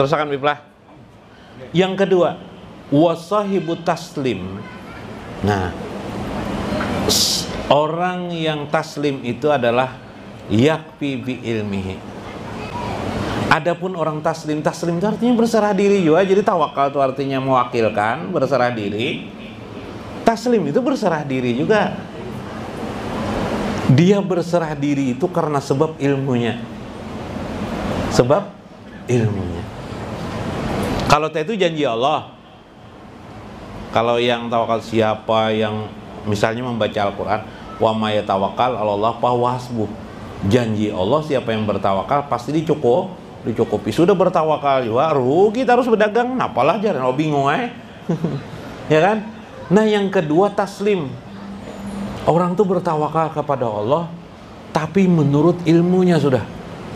Terusakan Biplah. Yang kedua, wasahibut taslim. Nah, orang yang taslim itu adalah yakfi bi ilmihi. Adapun orang taslim itu artinya berserah diri juga. Jadi tawakal itu artinya mewakilkan, berserah diri. Taslim itu berserah diri juga. Dia berserah diri itu karena sebab ilmunya. Sebab ilmunya. Kalau itu janji Allah. Kalau yang tawakal siapa yang misalnya membaca Al-Quran, wa may yatawakkal 'alallah fahuwa hasbuh. Janji Allah siapa yang bertawakal pasti dicukupi. Sudah bertawakal juga rugi terus berdagang, napalah jangan bingung ya kan? Nah, yang kedua taslim. Orang tuh bertawakal kepada Allah tapi menurut ilmunya sudah.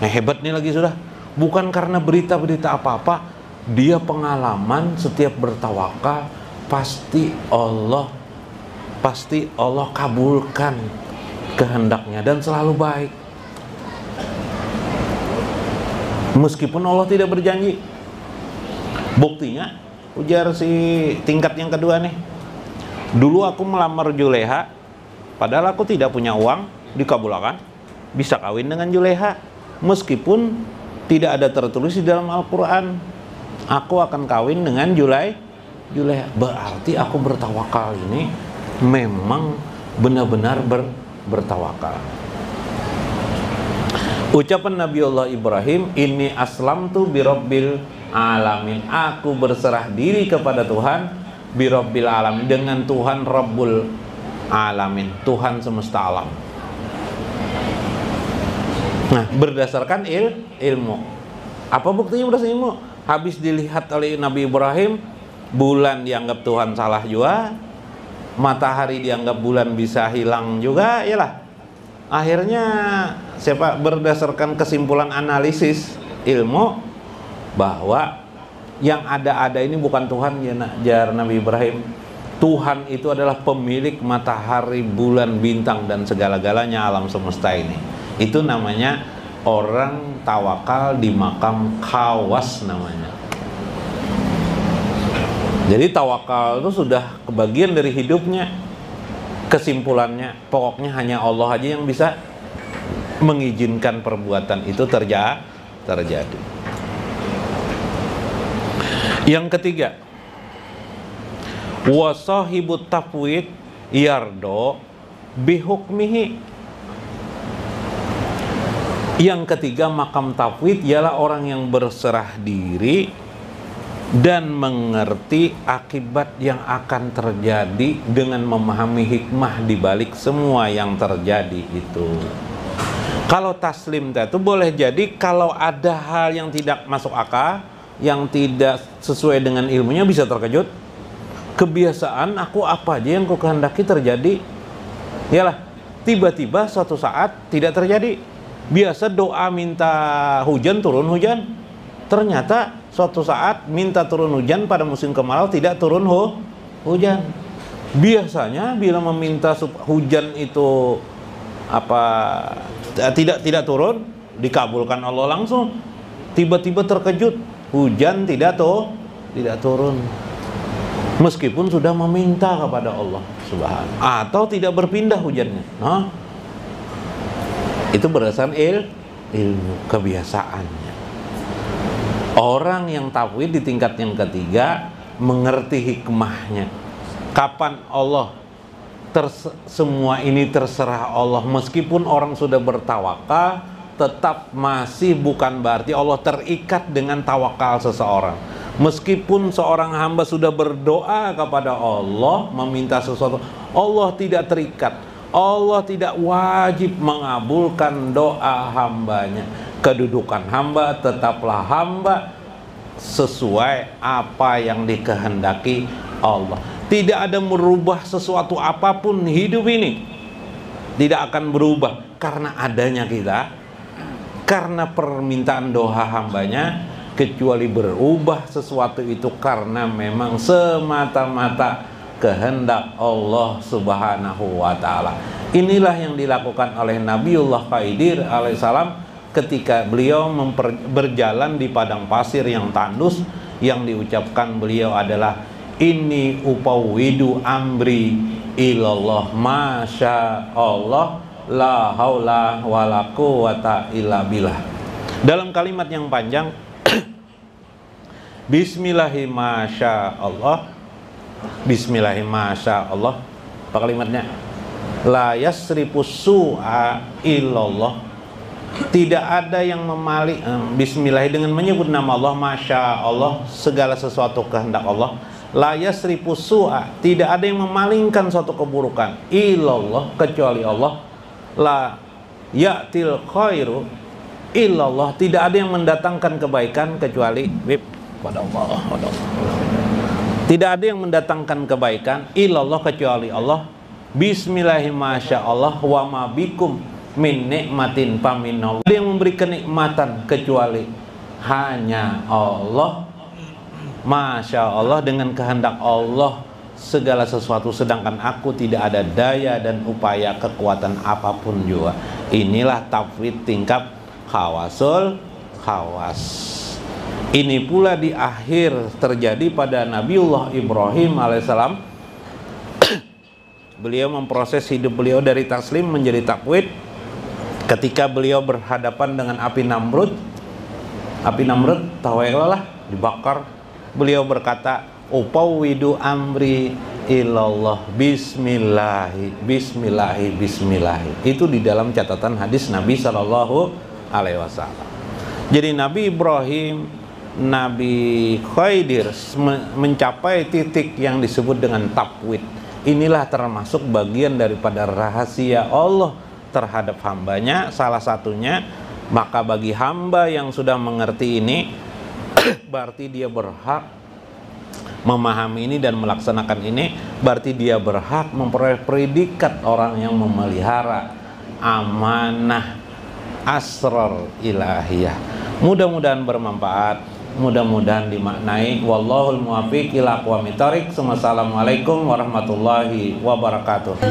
Nah, hebat nih lagi sudah. Bukan karena berita-berita apa-apa, dia pengalaman setiap bertawakal pasti Allah kabulkan kehendaknya dan selalu baik. Meskipun Allah tidak berjanji. Buktinya ujar si tingkat yang kedua nih. Dulu aku melamar Juleha, padahal aku tidak punya uang, dikabulkan, bisa kawin dengan Juleha. Meskipun tidak ada tertulis di dalam Al-Quran, aku akan kawin dengan Juleha. Berarti aku bertawakal ini memang benar-benar bertawakal. Ucapan Nabiullah Ibrahim, ini aslamtu birabbil alamin. Aku berserah diri kepada Tuhan birabbil alamin, dengan Tuhan Rabbul alamin, Tuhan semesta alam. Nah, berdasarkan ilmu. Apa buktinya berdasarkan ilmu? Habis dilihat oleh Nabi Ibrahim, bulan dianggap Tuhan salah juga, matahari dianggap bulan bisa hilang juga, iyalah. Akhirnya berdasarkan kesimpulan analisis ilmu bahwa yang ada ini bukan Tuhan, ya jar Nabi Ibrahim. Tuhan itu adalah pemilik matahari, bulan, bintang dan segala-galanya alam semesta ini. Itu namanya orang tawakal di makam khawas namanya. Jadi tawakal itu sudah kebagian dari hidupnya. Kesimpulannya, pokoknya hanya Allah aja yang bisa mengizinkan perbuatan itu terjadi. Yang ketiga, wasahibut tafwid yardo bihukmihi. Yang ketiga, makam tafwid ialah orang yang berserah diri dan mengerti akibat yang akan terjadi dengan memahami hikmah di balik semua yang terjadi itu. Kalau taslim itu boleh jadi kalau ada hal yang tidak masuk akal, yang tidak sesuai dengan ilmunya bisa terkejut. Kebiasaan aku apa aja yang ku kehendaki terjadi, yalah tiba-tiba suatu saat tidak terjadi. Biasa doa minta hujan, turun hujan. Ternyata suatu saat minta turun hujan pada musim kemarau tidak turun hujan. Biasanya bila meminta hujan itu tidak turun, dikabulkan Allah langsung. Tiba-tiba terkejut, hujan tidak turun. Meskipun sudah meminta kepada Allah Subhanahu, atau tidak berpindah hujannya. Nah, itu berdasarkan ilmu, kebiasaannya. Orang yang tafwid di tingkat yang ketiga mengerti hikmahnya. Kapan Allah semua ini terserah Allah. Meskipun orang sudah bertawakal, tetap masih bukan berarti Allah terikat dengan tawakal seseorang. Meskipun seorang hamba sudah berdoa kepada Allah, meminta sesuatu, Allah tidak terikat. Allah tidak wajib mengabulkan doa hambanya. Kedudukan hamba tetaplah hamba sesuai apa yang dikehendaki Allah. Tidak ada merubah sesuatu apapun hidup ini. Tidak akan berubah karena adanya kita, karena permintaan doa hambanya, kecuali berubah sesuatu itu karena memang semata-mata kehendak Allah Subhanahu wa ta'ala. Inilah yang dilakukan oleh Nabiullah Khidir alaihissalam ketika beliau berjalan di padang pasir yang tandus, yang diucapkan beliau adalah inni upawwidu amri ilallah masya Allah la haula wala quwata illa billah. Dalam kalimat yang panjang bismillahi masya Allah, bismillahi masya Allah, apa kalimatnya? La yasrifus su'a illallah, tidak ada yang memalik bismillah dengan menyebut nama Allah, masya Allah, segala sesuatu kehendak Allah. La yasrifus su'a, tidak ada yang memalingkan suatu keburukan, illallah, kecuali Allah. La ya'til khairu illallah, tidak ada yang mendatangkan kebaikan kecuali pada Allah. Tidak ada yang mendatangkan kebaikan illallah, kecuali Allah. Bismillahi masya Allah wa ma bikum min nikmatin faminallah. Ada yang memberi kenikmatan kecuali hanya Allah. Masya Allah, dengan kehendak Allah segala sesuatu, sedangkan aku tidak ada daya dan upaya kekuatan apapun juga. Inilah tauhid tingkat khawasul khawas. Ini pula di akhir terjadi pada Nabiullah Ibrahim alaihissalam. Beliau memproses hidup beliau dari taslim menjadi takwid. Ketika beliau berhadapan dengan api Namrud, tawalah dibakar. Beliau berkata, upawwidu amri ilallah bismillahi bismillahi bismillahi. Itu di dalam catatan hadis Nabi Shallallahu Alaihi Wasallam. Jadi Nabi Ibrahim, Nabi Khidir mencapai titik yang disebut dengan takwid. Inilah termasuk bagian daripada rahasia Allah terhadap hambanya. Salah satunya, maka bagi hamba yang sudah mengerti ini berarti dia berhak memahami ini dan melaksanakan ini, berarti dia berhak memperoleh predikat orang yang memelihara amanah asrar ilahiyah. Mudah-mudahan bermanfaat, mudah-mudahan dimaknai. Wallahul muwaffiq ila aqwamit thoriq. Wassalamualaikum warahmatullahi wabarakatuh.